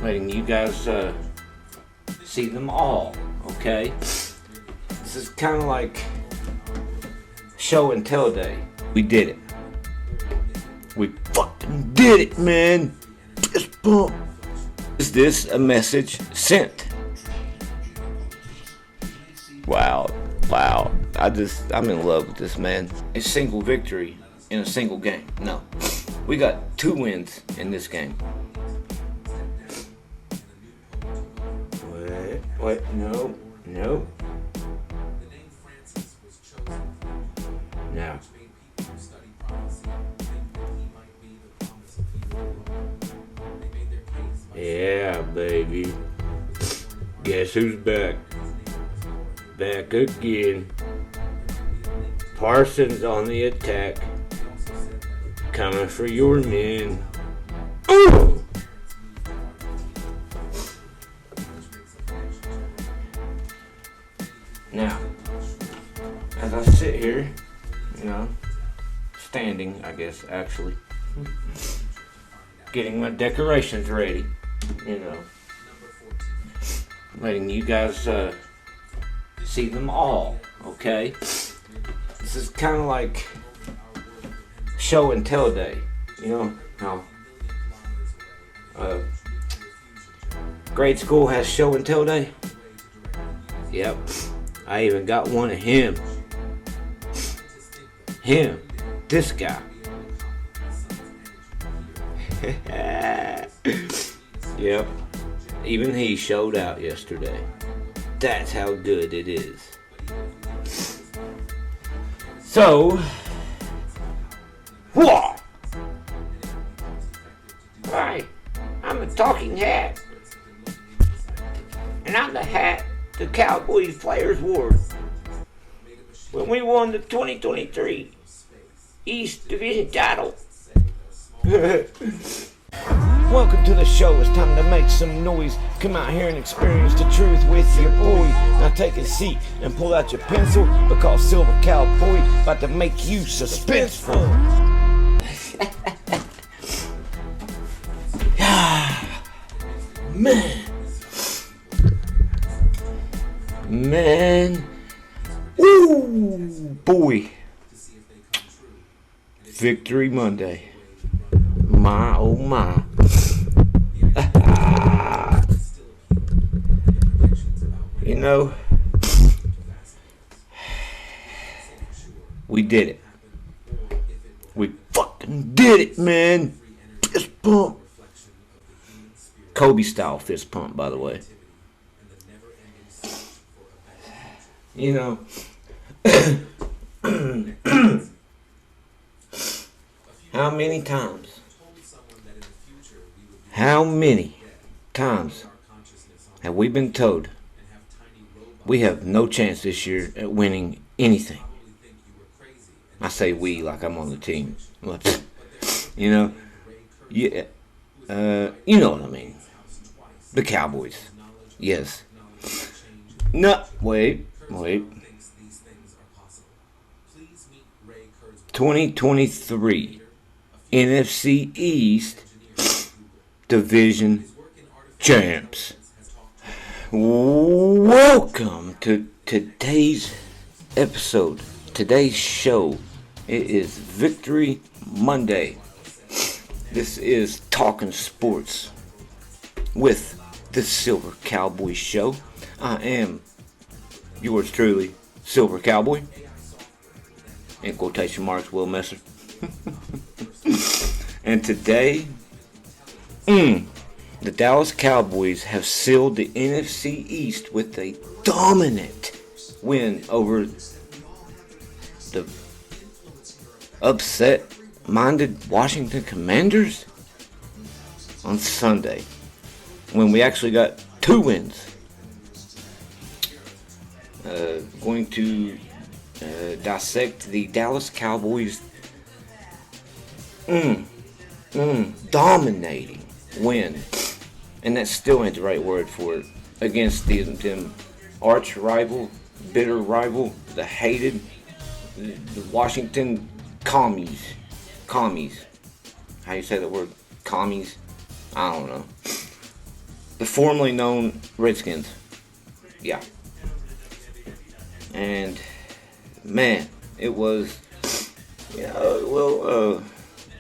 letting you guys see them all, okay? This is kind of like show and tell day. We did it. We fucking did it, man. Fist bump. Is this a message sent? Wow. I'm in love with this, man. A single victory in a single game. No. We got 2 wins in this game. Wait, no. Now. Yeah, baby. Guess who's back? Back again. Parsons on the attack. Coming for your men. Ooh! Now, as I sit here, standing, I guess, actually, getting my decorations ready, letting you guys see them all, okay? This is kind of like show and tell day, how grade school has show and tell day. Yep, I even got one of him, this guy. Yep, even he showed out yesterday. That's how good it is. So, whoa! Right, I'm a talking hat. And I'm the hat the Cowboys players wore when we won the 2023 East Division title. Welcome to the show. It's time to make some noise. Come out here and experience the truth with your boy. Now take a seat and pull out your pencil, because Silver Cowboy about to make you suspenseful. Man. Ooh, boy. Victory Monday. My, oh my. We did it. We fucking did it, man. Fist pump. Kobe style fist pump, by the way. How many times have we been told we have no chance this year at winning anything? I say we like I'm on the team. Yeah. You know what I mean. The Cowboys. Yes. No, wait. 2023 NFC East Division champs. Welcome to today's episode, today's show. It is Victory Monday. This is Talkin Sports with the Silver Cowboy Show. I am yours truly, Silver Cowboy. In quotation marks, Will Messer. And today, the Dallas Cowboys have sealed the NFC East with a dominant win over the upset-minded Washington Commanders on Sunday, when we actually got 2 wins. Going to dissect the Dallas Cowboys dominating win, and that still ain't the right word for it, against them arch rival, bitter rival, the hated, the Washington commies. How you say the word commies? I don't know. the formerly known Redskins. Yeah. And man, it was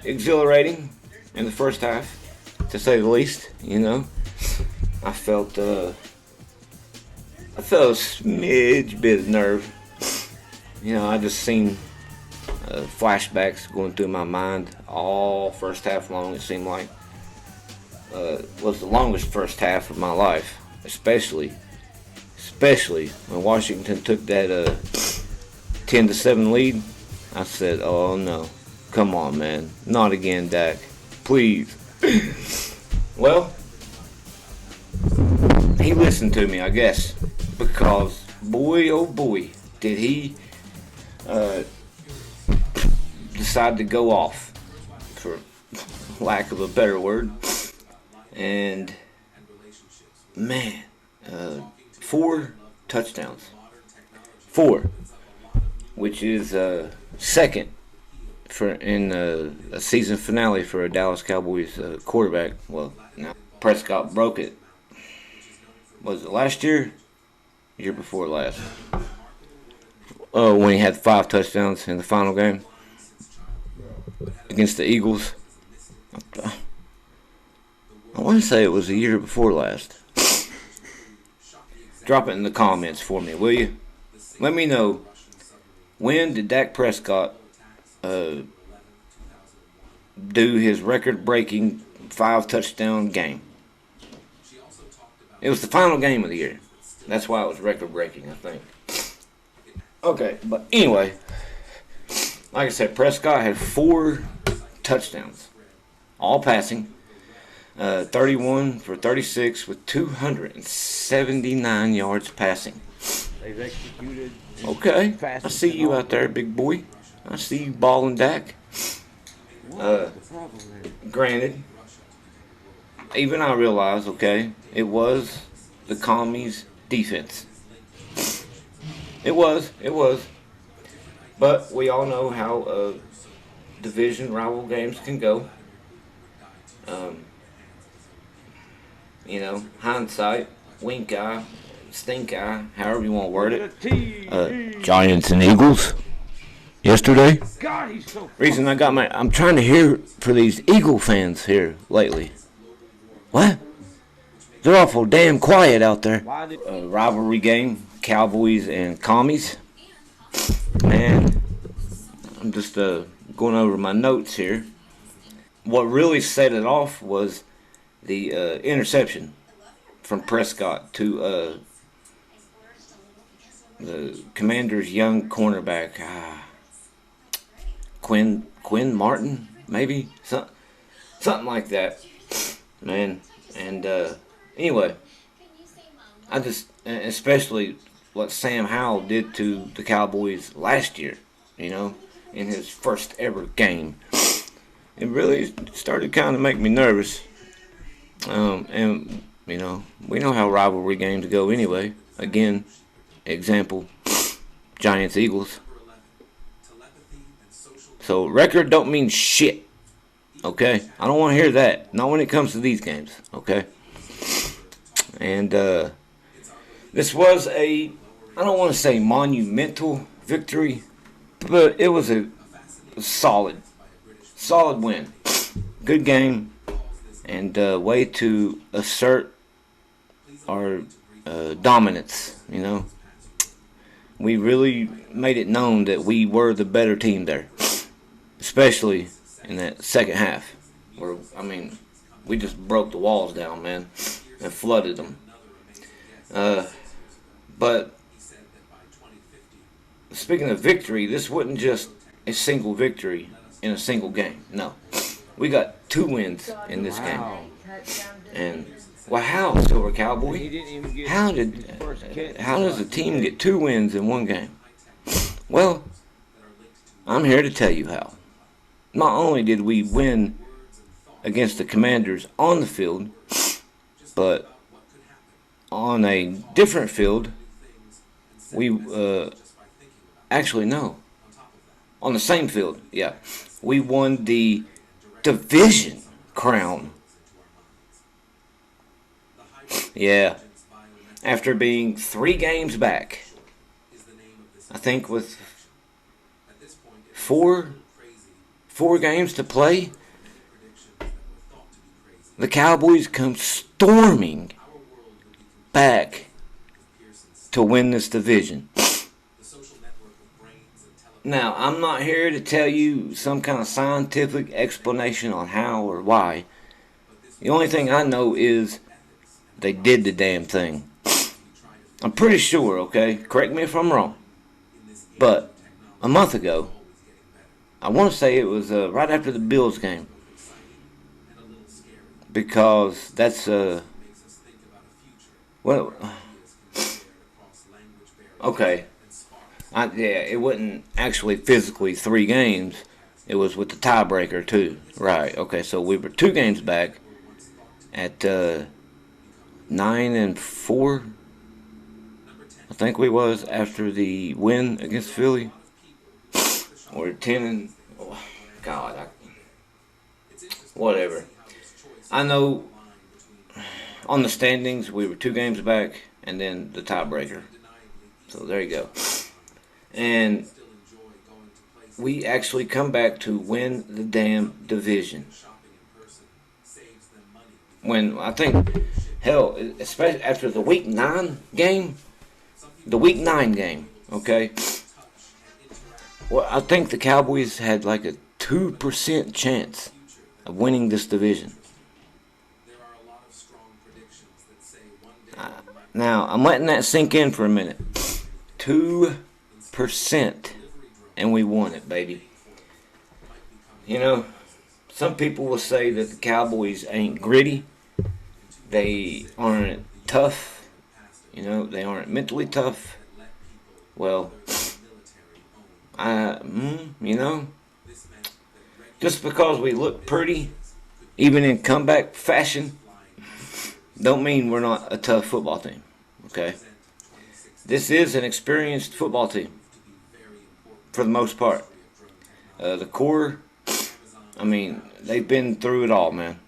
exhilarating in the first half, to say the least. I felt a smidge bit of nerve. I just seen flashbacks going through my mind all first half long. It seemed like was the longest first half of my life, especially when Washington took that 10-7 lead. I said, "Oh no, come on, man, not again, Dak, please." Well, he listened to me, I guess, because boy, oh boy, did he decide to go off, for lack of a better word. And man, 4 touchdowns, 4, which is second in a season finale for a Dallas Cowboys quarterback. Well, now Prescott broke it. Was it last year? Year before last? When he had 5 touchdowns in the final game against the Eagles. I want to say it was the year before last. Drop it in the comments for me, will you? Let me know, when did Dak Prescott do his record-breaking 5-touchdown game? It was the final game of the year. That's why it was record-breaking, I think. Okay, but anyway, like I said, Prescott had 4 touchdowns, all passing. 31 for 36 with 279 yards passing. They've executed. Okay, I see you out there, big boy. I see you balling, Dak. Granted, even I realize, okay, it was the Commies' defense. It was. But we all know how division rival games can go. Hindsight, wink eye, stink eye, however you want to word it. Giants and Eagles yesterday. Reason I'm trying to hear for these Eagle fans here lately. What? They're awful damn quiet out there. Rivalry game, Cowboys and Commies. Man, I'm just going over my notes here. What really set it off was the interception from Prescott to the Commanders' young cornerback, Quinn Martin, maybe something like that, man. And anyway, I just, especially what Sam Howell did to the Cowboys last year, in his first ever game. It really started kind of make me nervous. And, we know how rivalry games go anyway. Again, example, Giants-Eagles. So, record don't mean shit, okay? I don't want to hear that. Not when it comes to these games, okay? And, this was I don't want to say monumental victory, but it was a solid win. Good game. And way to assert our dominance, We really made it known that we were the better team there. Especially in that second half. Where, we just broke the walls down, man. And flooded them. But, speaking of victory, this wasn't just a single victory in a single game. No. We got 2 wins in this game. And wow, Silver Cowboy. How does a team get 2 wins in one game? Well, I'm here to tell you how. Not only did we win against the Commanders on the field, but on a different field, on the same field, yeah. We won the division crown. Yeah. After being 3 games back, I think with four games to play, the Cowboys come storming back to win this division. Now, I'm not here to tell you some kind of scientific explanation on how or why. The only thing I know is they did the damn thing. I'm pretty sure, okay? Correct me if I'm wrong. But a month ago, I want to say it was right after the Bills game. Because that's, well, okay. It wasn't actually physically 3 games. It was with the tiebreaker, too. Right, okay, so we were 2 games back at 9-4. I think we was after the win against Philly. Or 10 oh, God, whatever. I know on the standings we were 2 games back and then the tiebreaker. So there you go. And we actually come back to win the damn division. When I think, hell, especially after the Week 9 game, okay? Well, I think the Cowboys had like a 2% chance of winning this division. Now, I'm letting that sink in for a minute. 2%. And we won it, baby. You know, some people will say that the Cowboys ain't gritty. They aren't tough. You know, they aren't mentally tough. Well, you know, just because we look pretty, even in comeback fashion, don't mean we're not a tough football team. Okay? This is an experienced football team, for the most part. The core, I mean, they've been through it all, man.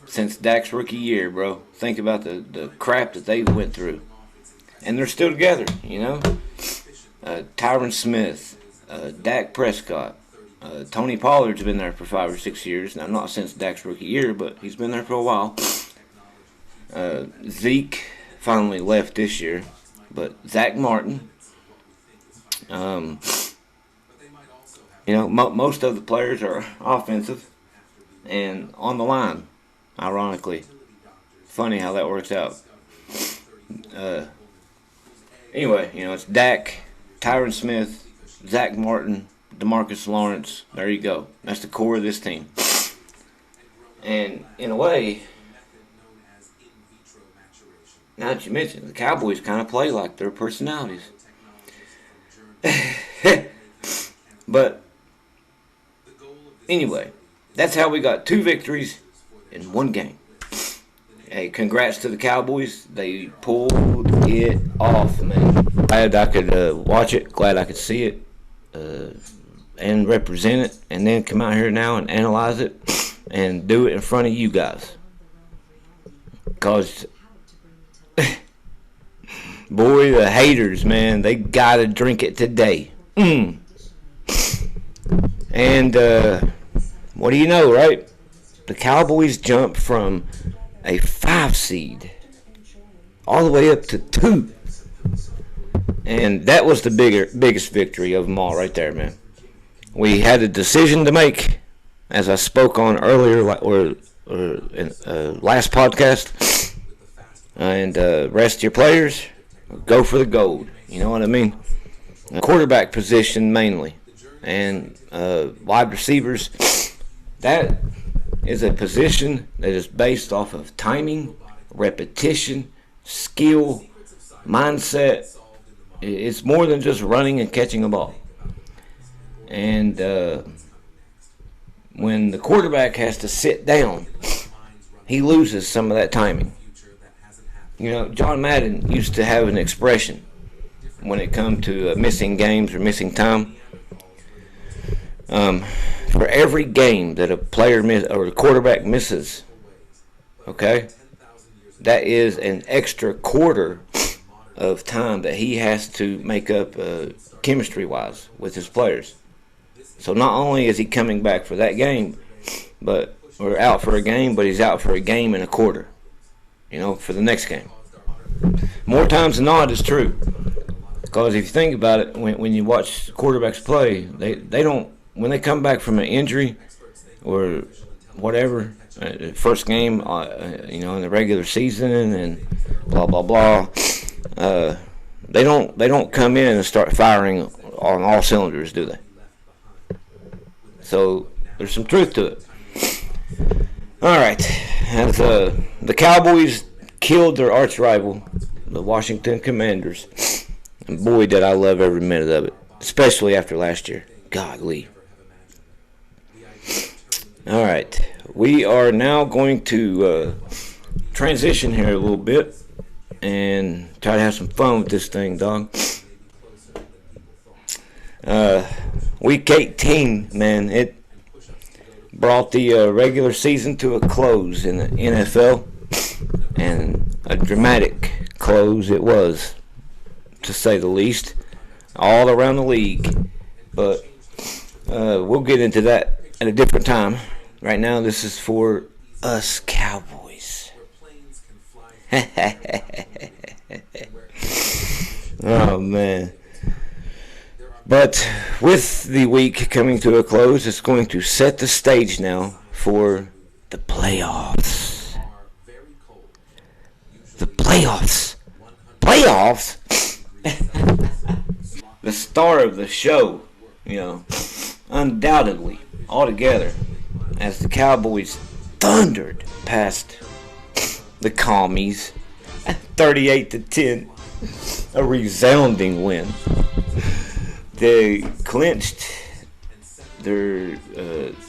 Since Dak's rookie year, bro. Think about the crap that they went through. And they're still together, you know. Tyron Smith, Dak Prescott, Tony Pollard's been there for 5 or 6 years. Now, not since Dak's rookie year, but he's been there for a while. Zeke finally left this year. But Zach Martin, you know, most of the players are offensive and on the line, ironically. Funny how that works out. Anyway, you know, it's Dak, Tyron Smith, Zach Martin, DeMarcus Lawrence. There you go. That's the core of this team. And in a way, now that you mention it, the Cowboys kind of play like their personalities. But anyway, that's how we got 2 victories in 1 game. Hey, congrats to the Cowboys. They pulled it off, man. Glad I could watch it. Glad I could see it and represent it. And then come out here now and analyze it and do it in front of you guys. Because boy, the haters, man, they gotta drink it today. And what do you know, right? The Cowboys jumped from a 5 seed all the way up to 2. And that was the biggest victory of them all right there, man. We had a decision to make, as I spoke on earlier, or in last podcast. And rest your players, go for the gold. You know what I mean? Quarterback position mainly. And wide receivers, that is a position that is based off of timing, repetition, skill, mindset. It's more than just running and catching a ball. And when the quarterback has to sit down, he loses some of that timing. You know, John Madden used to have an expression when it come to missing games or missing time. For every game that a player or a quarterback misses, okay, that is an extra quarter of time that he has to make up chemistry-wise with his players. So not only is he coming back for that game, or out for a game, but he's out for a game and a quarter, for the next game. More times than not, it's true. Because if you think about it, when you watch quarterbacks play, they don't, when they come back from an injury or whatever, first game, in the regular season and blah blah blah, they don't come in and start firing on all cylinders, do they? So there's some truth to it. All right, as the Cowboys killed their arch rival, the Washington Commanders, and boy, did I love every minute of it, especially after last year. Godly. All right, we are now going to transition here a little bit and try to have some fun with this thing, dog. Week 18, man, it brought the regular season to a close in the NFL, and a dramatic close it was, to say the least, all around the league. But we'll get into that at a different time. Right now, this is for us Cowboys. Oh, man. But with the week coming to a close, it's going to set the stage now for the playoffs. The playoffs. Playoffs? The star of the show, undoubtedly, altogether, as the Cowboys thundered past the Commies, 38-10, a resounding win. They clinched their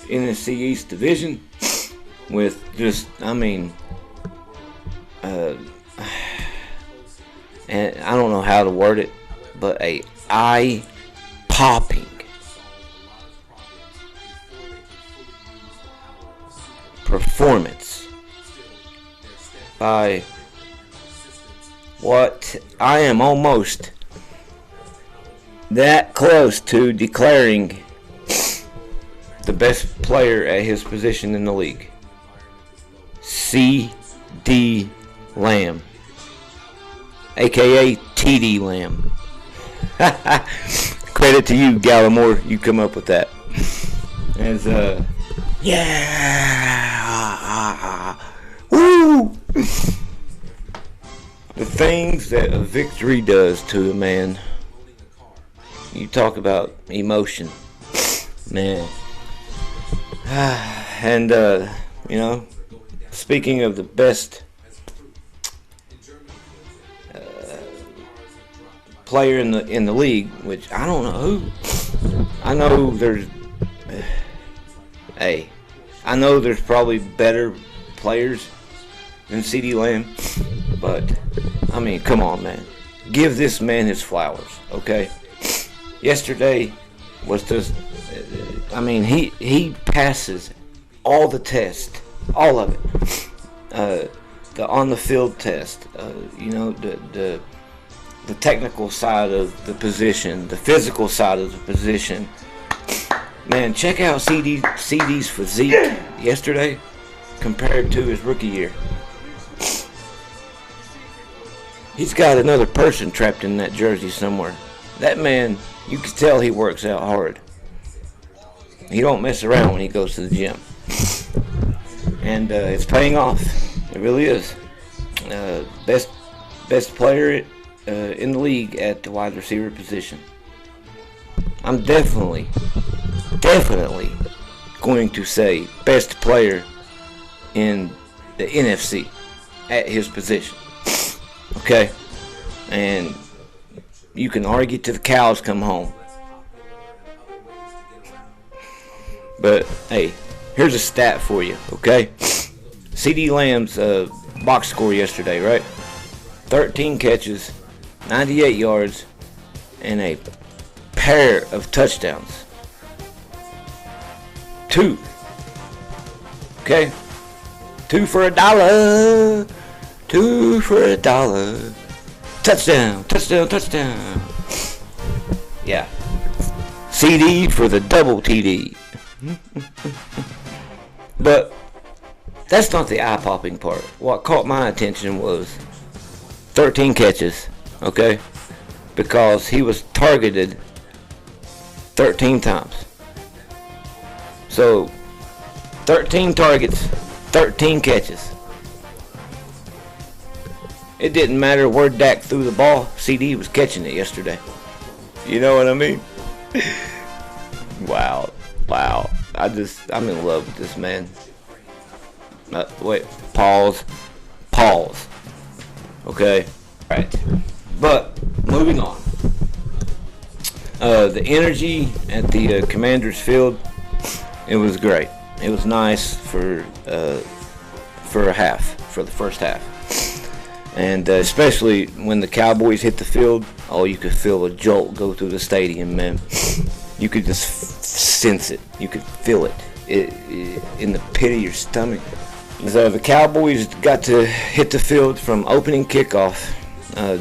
NFC East division with just, and I don't know how to word it, but a eye-popping performance by what I am almost that close to declaring the best player at his position in the league. C.D. Lamb, a.k.a. T.D. Lamb. Credit to you, Gallimore. You come up with that. As, yeah! Woo! The things that a victory does to a man. You talk about emotion, man. And, speaking of the best player in the league, which I don't know who. I know there's I know there's probably better players than C.D. Lamb, but come on, man. Give this man his flowers, okay? Yesterday was just, he passes all the tests, all of it. The on the field test, the technical side of the position, the physical side of the position. Man, check out CD's physique yesterday compared to his rookie year. He's got another person trapped in that jersey somewhere. That man, you can tell he works out hard. He don't mess around when he goes to the gym. And it's paying off. It really is. Best player in the league at the wide receiver position. I'm definitely going to say best player in the NFC at his position. Okay? And you can argue till the cows come home. But, hey, here's a stat for you, okay? C.D. Lamb's box score yesterday, right? 13 catches, 98 yards, and a pair of touchdowns. 2. Okay? 2 for $1. 2 for $1. Touchdown, touchdown, touchdown. Yeah. CD for the double TD. But that's not the eye-popping part. What caught my attention was 13 catches, okay? Because he was targeted 13 times. So, 13 targets, 13 catches. It didn't matter where Dak threw the ball. CD was catching it yesterday. You know what I mean? Wow. I'm in love with this man. Wait, pause. Okay, right. But moving on. The energy at the Commanders Field, it was great. It was nice for the first half. And especially when the Cowboys hit the field, you could feel a jolt go through the stadium, man. You could just sense it. You could feel it in the pit of your stomach. So the Cowboys got to hit the field from opening kickoff.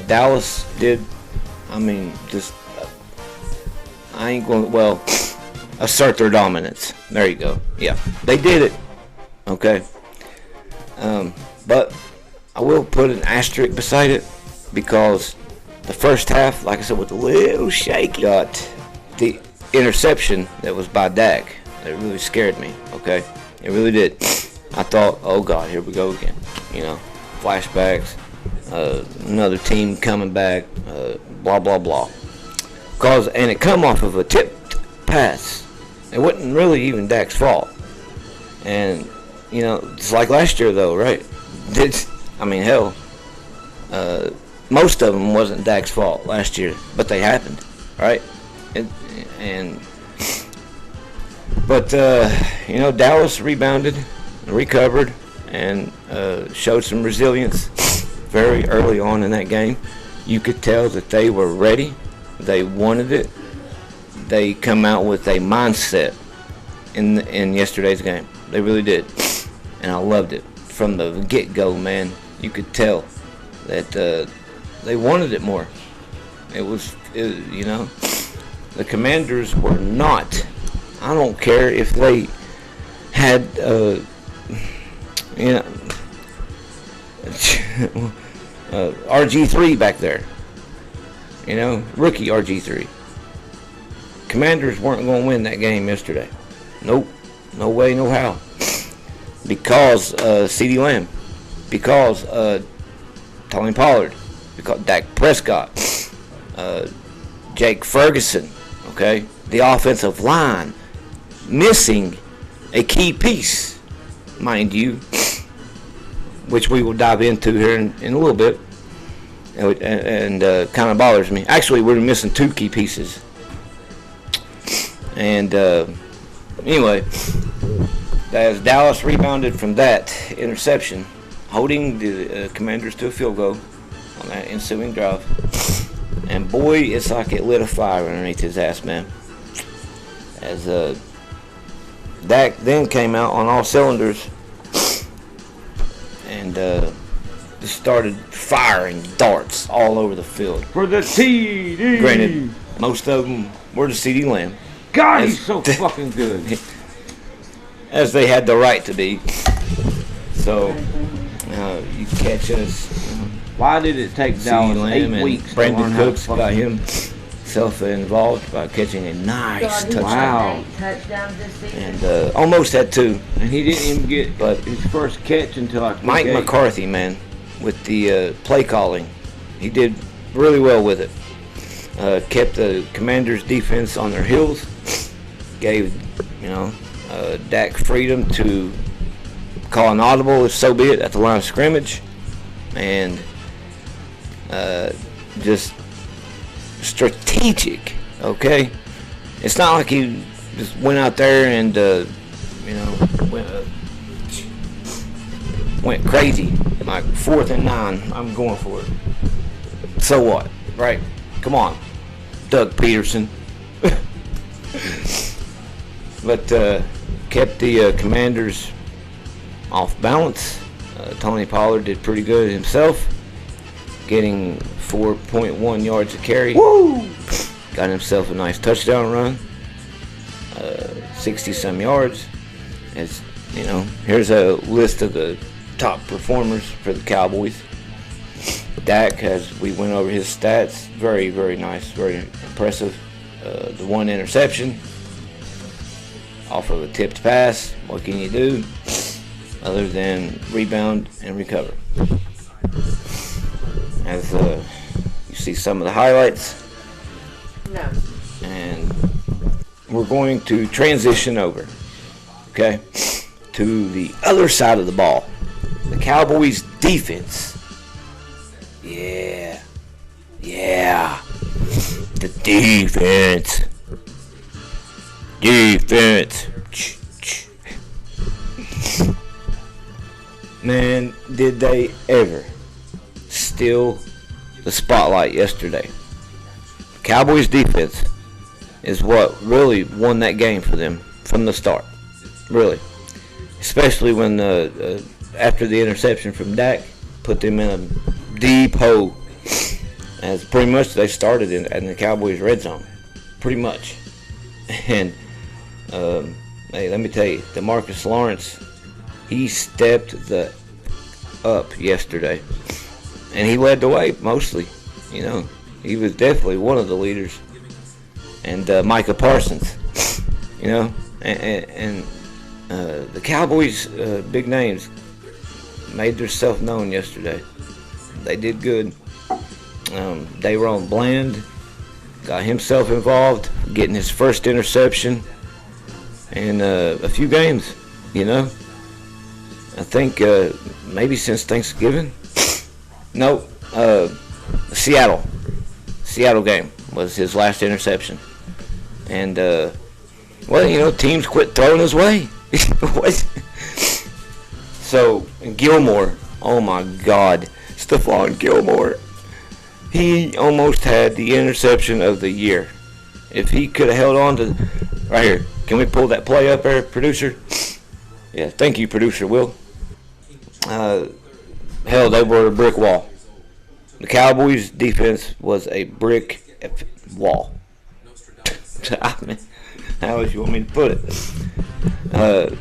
Dallas did, assert their dominance. There you go. Yeah, they did it. Okay. But I will put an asterisk beside it because the first half, like I said, was a little shaky. Got the interception that was by Dak. It really scared me. Okay, it really did. I thought, oh God, here we go again. Flashbacks, another team coming back, blah blah blah. And it come off of a tipped pass. It wasn't really even Dak's fault. And it's like last year though, right? Most of them wasn't Dak's fault last year, but they happened, right? But Dallas rebounded, recovered, and showed some resilience very early on in that game. You could tell that they were ready. They wanted it. They come out with a mindset in yesterday's game. They really did, and I loved it from the get-go, man. You could tell that they wanted it more. The Commanders were not. I don't care if they had, RG3 back there. Rookie RG3. Commanders weren't going to win that game yesterday. Nope. No way, no how. Because CeeDee Lamb. Because Tony Pollard. Because Dak Prescott. Jake Ferguson. Okay? The offensive line missing a key piece, mind you, which we will dive into here in a little bit, and kind of bothers me. Actually, we're missing 2 key pieces. And anyway, as Dallas rebounded from that interception, holding the Commanders to a field goal on that ensuing drive, and boy, it's like it lit a fire underneath his ass, man. As Dak then came out on all cylinders and just started firing darts all over the field. For the TD! Granted, most of them were to CeeDee Lamb. God, he's so fucking good. As they had the right to be. So, you catch us. Why did it take Dallas 8 weeks Brandon to learn Cooks got himself involved by catching a nice touchdown. Wow. And almost had 2. And he didn't even get his first catch until like Mike McCarthy, man, with the play calling. He did really well with it. Kept the Commanders' defense on their heels. Gave, Dak freedom to call an audible, if so be it, at the line of scrimmage. And just strategic, okay? It's not like he just went out there and, went crazy. Like 4th and 9, I'm going for it. So what, right? Come on, Doug Peterson. But kept the Commanders off balance. Tony Pollard did pretty good himself, getting 4.1 yards a carry. Woo! Got himself a nice touchdown run, 60-some yards. As you know, here's a list of the top performers for the Cowboys. Dak, as we went over his stats, very, very nice, very impressive. The one interception off of a tipped pass. What can you do other than rebound and recover? As you see some of the highlights. No. And we're going to transition over, okay, to the other side of the ball. The Cowboys defense. Yeah. The defense. Man, did they ever steal the spotlight yesterday? Cowboys defense is what really won that game for them from the start. Really. Especially when after the interception from Dak, put them in a deep hole. As pretty much they started in the Cowboys red zone. Pretty much. And hey, let me tell you, DeMarcus Lawrence, he stepped up yesterday. And he led the way mostly. You know, he was definitely one of the leaders. And Micah Parsons, you know, and the Cowboys' big names made themselves known yesterday. They did good. Daron Bland got himself involved, getting his first interception in a few games, you know. I think maybe since Thanksgiving. No, the Seattle game was his last interception. And, well, you know, teams quit throwing his way. So, Gilmore, oh my God, Stephon Gilmore, he almost had the interception of the year. If he could have held on to, right here, can we pull that play up there, producer? Yeah, thank you, producer Will. Hell, they were a brick wall. The Cowboys' defense was a brick wall. How else you want me to put it?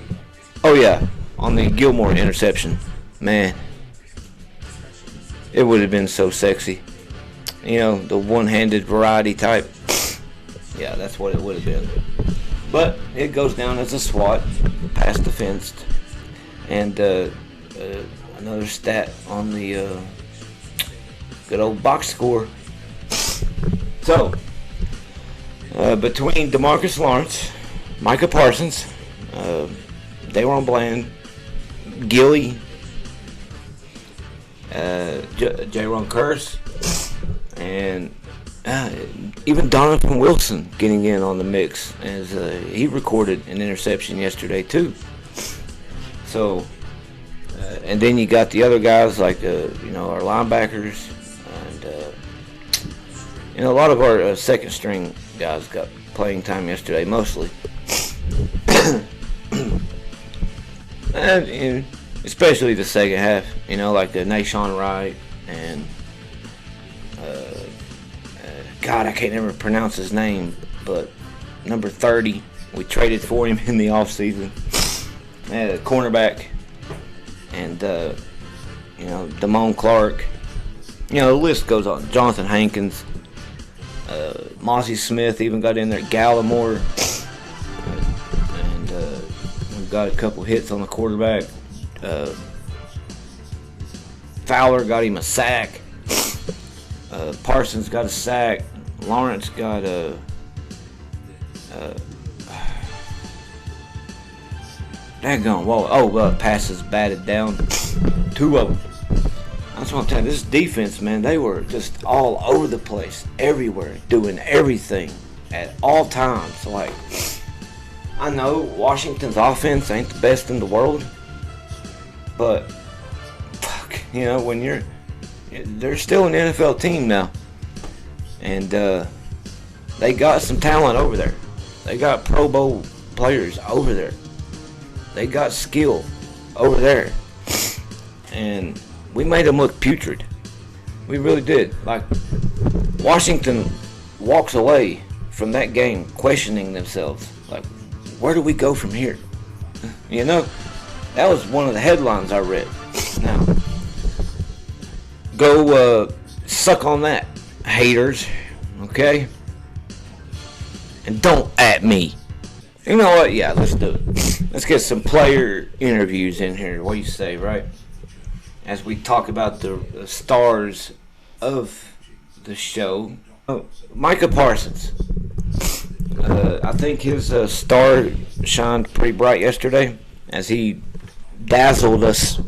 Oh yeah, on the Gilmore interception, man, it would have been so sexy. You know, the one-handed variety type. Yeah, that's what it would have been. But it goes down as a swat, past the fence, and another stat on the good old box score. So, between DeMarcus Lawrence, Micah Parsons, Daron Bland, Gilly, Jaron Curse, and even Donovan Wilson getting in on the mix, as he recorded an interception yesterday too. So, and then you got the other guys like you know, our linebackers, and a lot of our second string guys got playing time yesterday, mostly. and especially the second half, you know, like Nahshon Wright and God, I can't ever pronounce his name, but number 30, we traded for him in the offseason. Cornerback, and you know, Damone Clark. You know, the list goes on. Jonathan Hankins, Mossy Smith even got in there. Gallimore, and we've got a couple hits on the quarterback. Fowler got him a sack. Parsons got a sack. Lawrence got a daggone, whoa, passes batted down. Two of them. That's what I'm telling you. This defense, man, they were just all over the place, everywhere, doing everything at all times. Like, I know Washington's offense ain't the best in the world, but fuck, you know, when they're still an NFL team now. And they got some talent over there. They got Pro Bowl players over there. They got skill over there. and we made them look putrid. We really did. Like, Washington walks away from that game questioning themselves. Like, where do we go from here? You know, that was one of the headlines I read. Now, go suck on that, haters, okay? And don't at me. You know what? Yeah, let's do it. Let's get some player interviews in here. What do you say, right? As we talk about the stars of the show. Oh, Micah Parsons. I think his star shined pretty bright yesterday as he dazzled us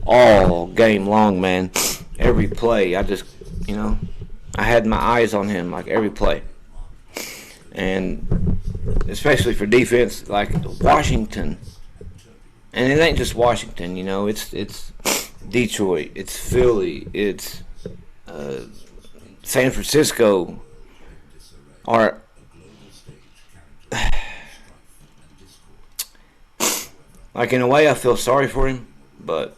all game long, man. Every play, I just, I had my eyes on him like every play. And especially for defense, like Washington. And it ain't just Washington, it's Detroit, it's Philly, it's San Francisco. Like, in a way, I feel sorry for him, but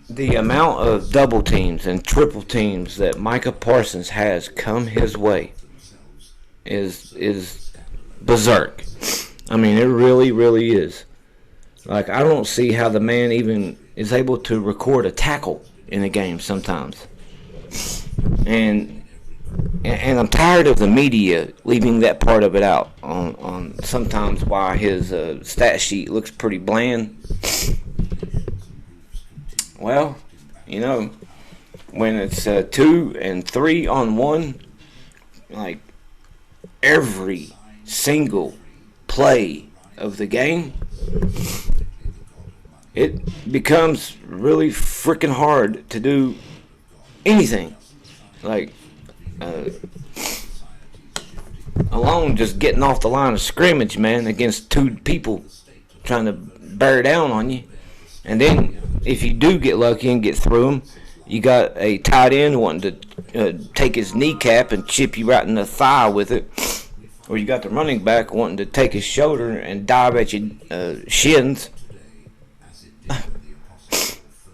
the amount of double teams and triple teams that Micah Parsons has come his way is berserk. I mean, it really, really is. Like, I don't see how the man even is able to record a tackle in a game sometimes. And I'm tired of the media leaving that part of it out on sometimes why his stat sheet looks pretty bland. Well, when it's 2 and 3 on 1, like every single play of the game, it becomes really freaking hard to do anything. Like, alone just getting off the line of scrimmage, man, against 2 people trying to bear down on you. And then if you do get lucky and get through them, you got a tight end wanting to take his kneecap and chip you right in the thigh with it. Or you got the running back wanting to take his shoulder and dive at your shins.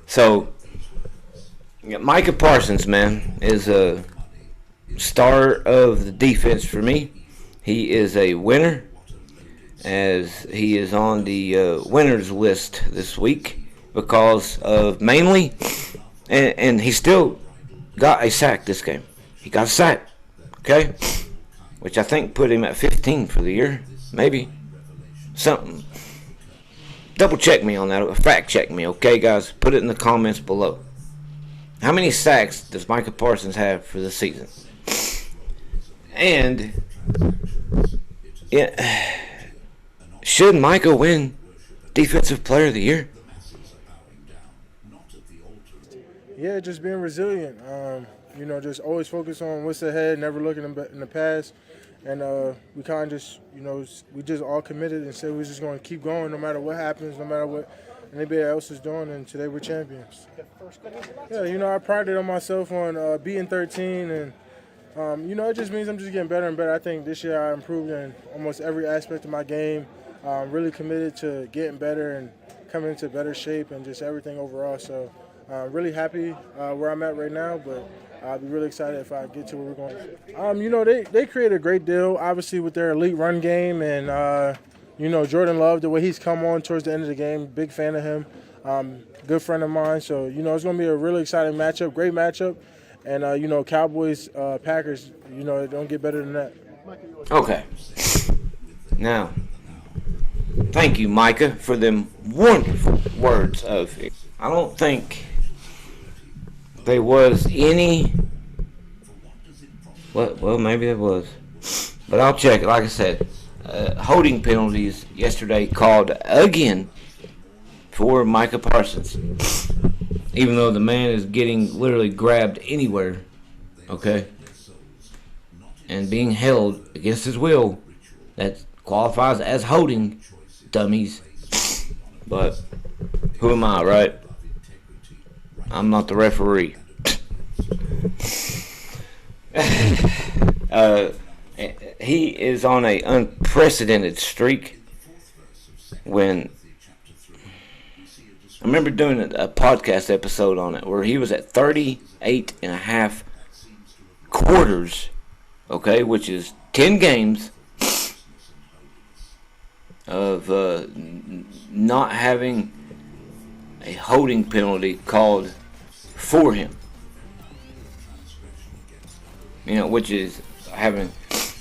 So, Micah Parsons, man, is a star of the defense for me. He is a winner, as he is on the winners list this week because of mainly, and he still got a sack this game. He got a sack, okay? Which I think put him at 15 for the year, maybe. Something. Double check me on that, fact check me, okay, guys? Put it in the comments below. How many sacks does Micah Parsons have for the season? And should Micah win Defensive Player of the Year? Yeah, just being resilient. Just always focus on what's ahead, never looking in the past. And we kind of just, we just all committed and said we're just going to keep going no matter what happens, no matter what anybody else is doing, and today we're champions. Yeah, I prided on myself on being 13, and, it just means I'm just getting better and better. I think this year I improved in almost every aspect of my game, really committed to getting better and coming into better shape and just everything overall. So really happy where I'm at right now, but I'll be really excited if I get to where we're going. They created a great deal, obviously, with their elite run game, and Jordan Love, the way he's come on towards the end of the game, big fan of him, good friend of mine. So, it's going to be a really exciting matchup, great matchup. And, Cowboys, Packers, it don't get better than that. Okay. Now, thank you, Micah, for them wonderful words of it. I don't think there was any. Well, maybe there was. But I'll check it. Like I said, holding penalties yesterday called again for Micah Parsons. Even though the man is getting literally grabbed anywhere, okay, and being held against his will, that qualifies as holding, dummies. But who am I, right? I'm not the referee. He is on an unprecedented streak when I remember doing a podcast episode on it where he was at 38 and a half quarters, okay, which is 10 games of not having a holding penalty called for him. You know, which is having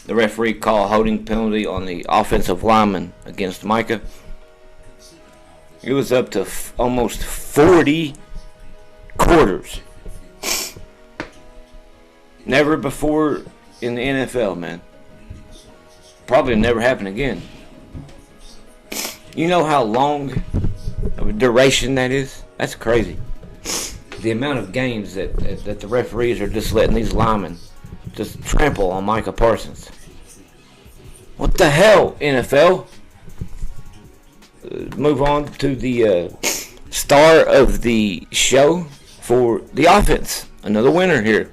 the referee call a holding penalty on the offensive lineman against Micah. It was up to almost 40 quarters. Never before in the NFL, man. Probably never happen again. You know how long of a duration that is? That's crazy. The amount of games that the referees are just letting these linemen just trample on Micah Parsons. What the hell, NFL? Move on to the star of the show for the offense. Another winner here.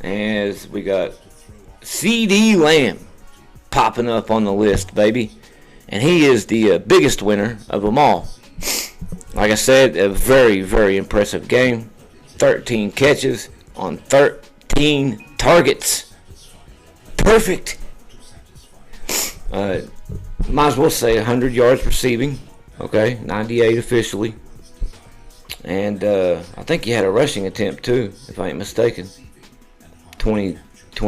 As we got CeeDee Lamb popping up on the list, baby. And he is the biggest winner of them all. Like I said, a very, very impressive game. 13 catches on 13 targets. Perfect. Might as well say 100 yards receiving. Okay, 98 officially. And I think he had a rushing attempt too, if I ain't mistaken. 20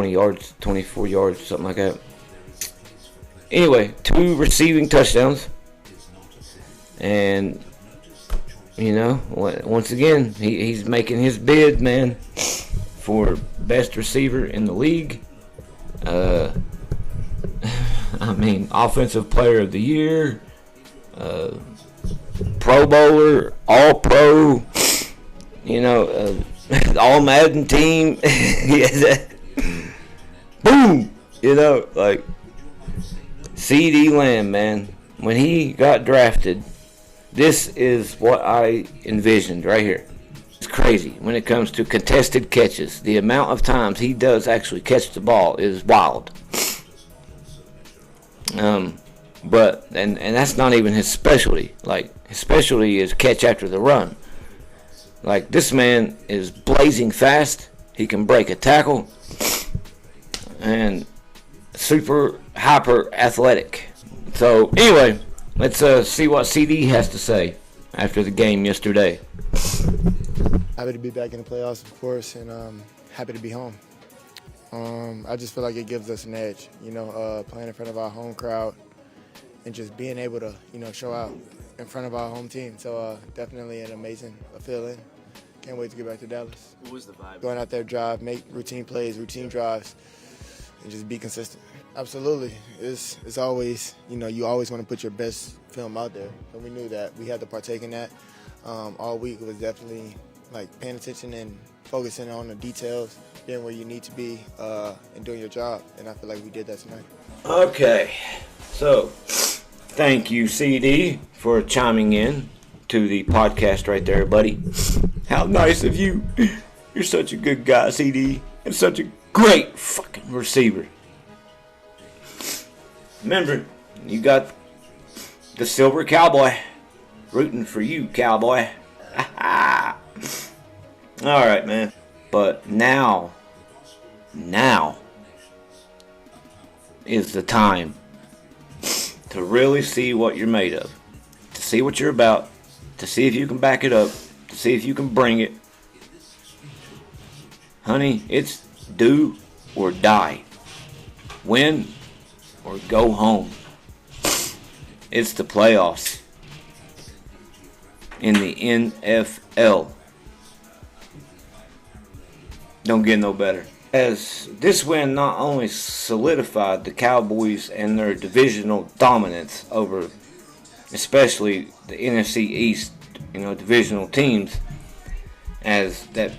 yards, 24 yards, something like that. Anyway, 2 receiving touchdowns. And, you know, once again, he's making his bid, man, for best receiver in the league. I mean, offensive player of the year, Pro Bowler, All Pro, you know, All Madden team. Boom! You know, like CeeDee Lamb, man. When he got drafted, this is what I envisioned right here. It's crazy when it comes to contested catches. The amount of times he does actually catch the ball is wild. But that's not even his specialty. Like, his specialty is catch after the run. Like, this man is blazing fast. He can break a tackle. And super hyper athletic. So anyway, let's see what CD has to say after the game yesterday. Happy to be back in the playoffs, of course, and happy to be home. I just feel like it gives us an edge, you know, playing in front of our home crowd and just being able to, you know, show out in front of our home team. So definitely an amazing feeling. Can't wait to get back to Dallas. What was the vibe? Going out there, drive, make routine plays, routine drives, and just be consistent. Absolutely. It's always, you know, you always want to put your best film out there. So we knew that. We had to partake in that all week. It was definitely like paying attention and focusing on the details, being where you need to be, and doing your job. And I feel like we did that tonight. Okay, so thank you, CD, for chiming in to the podcast right there, buddy. How nice of you. You're such a good guy, CD, and such a great fucking receiver. Remember, you got the Silver Cowboy rooting for you, Cowboy. All right, man. But now is the time to really see what you're made of, to see what you're about, to see if you can back it up, to see if you can bring it. Honey, it's do or die. Win or go home. It's the playoffs in the NFL. Don't get no better. As this win not only solidified the Cowboys and their divisional dominance over especially the NFC East, you know, divisional teams, as that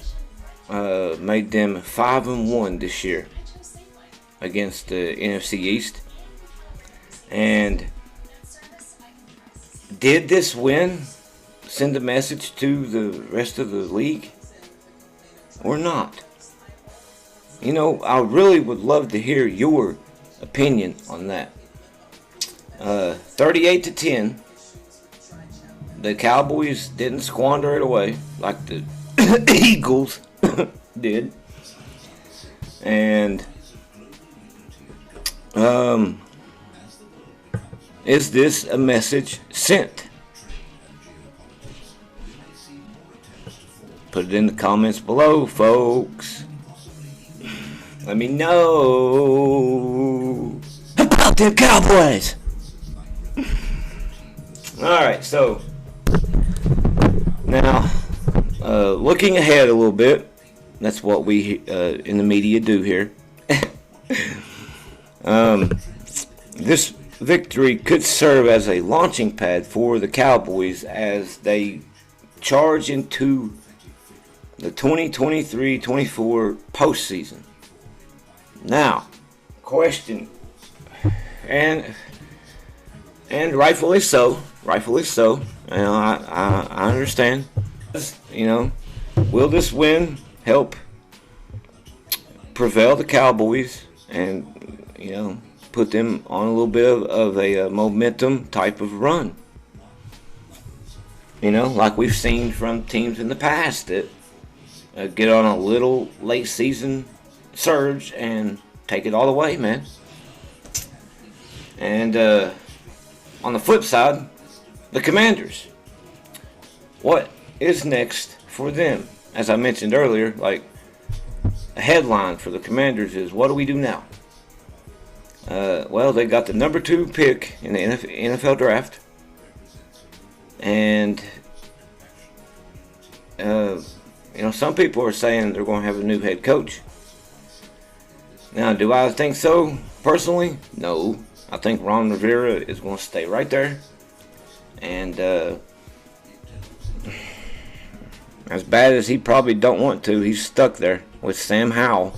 made them 5-1 this year against the NFC East. And did this win send a message to the rest of the league or not? You know, I really would love to hear your opinion on that. 38-10. the Cowboys didn't squander it away like the Eagles did. And is this a message sent? Put it in the comments below, folks. Let me know about them Cowboys. Alright, so now looking ahead a little bit. That's what we in the media do here. This victory could serve as a launching pad for the Cowboys as they charge into the 2023-24 postseason. Now, question, and rightfully so. You know, I understand. You know, will this win help prevail the Cowboys and, you know, put them on a little bit of a momentum type of run? You know, like we've seen from teams in the past that get on a little late season surge and take it all the way, man. And on the flip side, the Commanders. What is next for them? As I mentioned earlier, like a headline for the Commanders is, what do we do now? Well, they got the number 2 pick in the NFL draft. And you know, some people are saying they're going to have a new head coach. Now, do I think so? Personally, no. I think Ron Rivera is going to stay right there. And as bad as he probably don't want to, he's stuck there with Sam Howell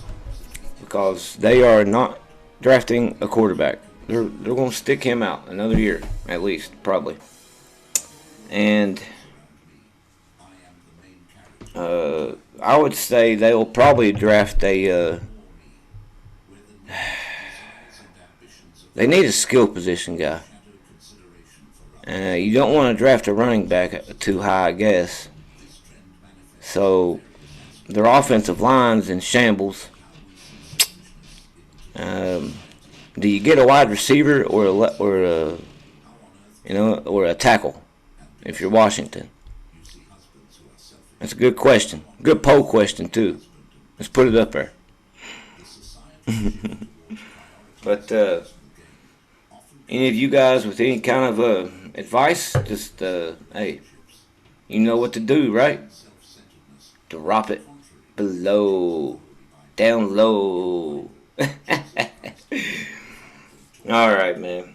because they are not drafting a quarterback. They're going to stick him out another year at least, probably. And I would say they'll probably draft a they need a skill position guy. You don't want to draft a running back too high, I guess. So their offensive line's in shambles. Do you get a wide receiver or a tackle if you're Washington? That's a good question. Good poll question too. Let's put it up there. But any of you guys with any kind of advice, just hey, you know what to do, right? Drop it below, down low. All right, man.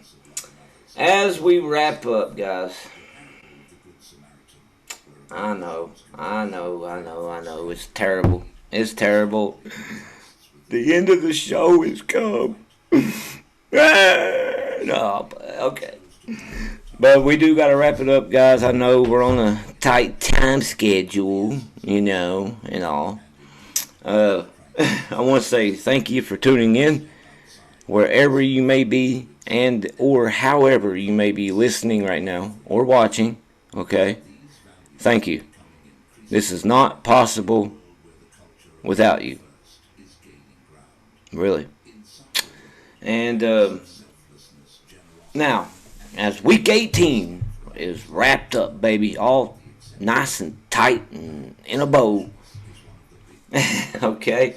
As we wrap up, guys. I know. It's terrible. The end of the show has come. No, okay. But we do got to wrap it up, guys. I know we're on a tight time schedule, you know, and all. I want to say thank you for tuning in, wherever you may be, and or however you may be listening right now or watching, okay? Thank you. This is not possible without you. Really. And now, as week 18 is wrapped up, baby, all nice and tight and in a bow, okay,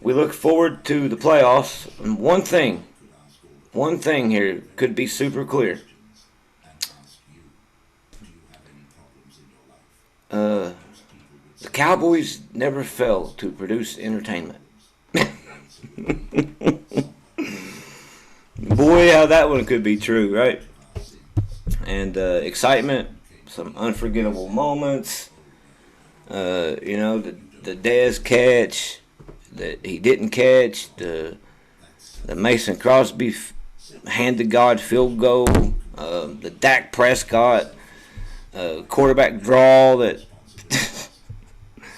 we look forward to the playoffs. And one thing here could be super clear. The Cowboys never fail to produce entertainment. Boy, how that one could be true, right? And excitement, some unforgettable moments. You know, the Dez catch that he didn't catch, the Mason Crosby hand-to-God field goal, the Dak Prescott quarterback draw that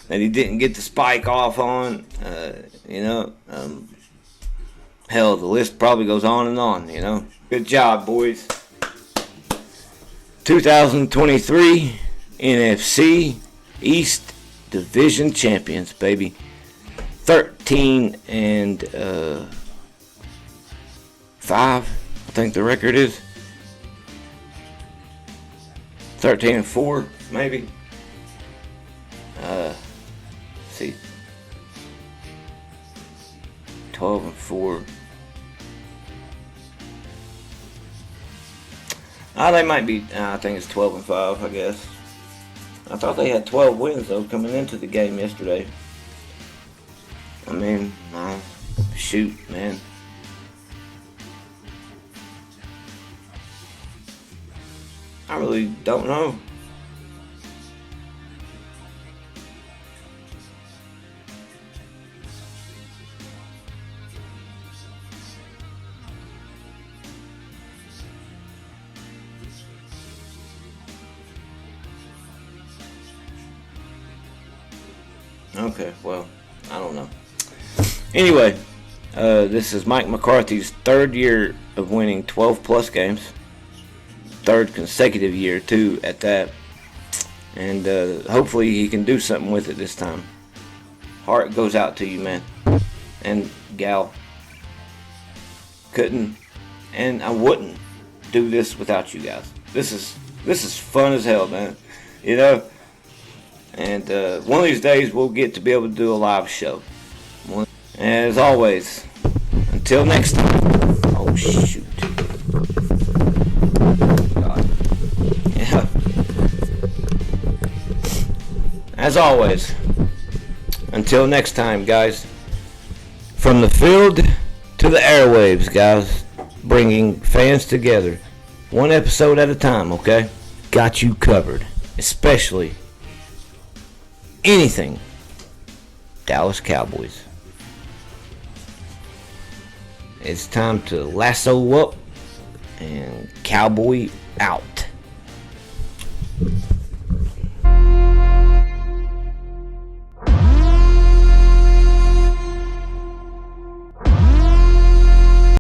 that he didn't get the spike off on. You know, hell, the list probably goes on and on, you know. Good job, boys. 2023 NFC East Division champions, baby. 13 and 5, I think the record is. 13 and 4, maybe. See. 12 and 4. They might be, I think it's 12 and 5, I guess. I thought they had 12 wins, though, coming into the game yesterday. I mean, shoot, man. I really don't know. Okay, well, I don't know. Anyway, this is Mike McCarthy's third year of winning 12-plus games. Third consecutive year, too, at that. And hopefully he can do something with it this time. Heart goes out to you, man. And gal. Couldn't and I wouldn't do this without you guys. This is fun as hell, man. You know? And one of these days we'll get to be able to do a live show. As always, until next time. Oh shoot. God. Yeah. As always, until next time, guys. From the field to the airwaves, guys. Bringing fans together. One episode at a time, okay? Got you covered. Especially anything Dallas Cowboys. It's time to lasso up and cowboy out.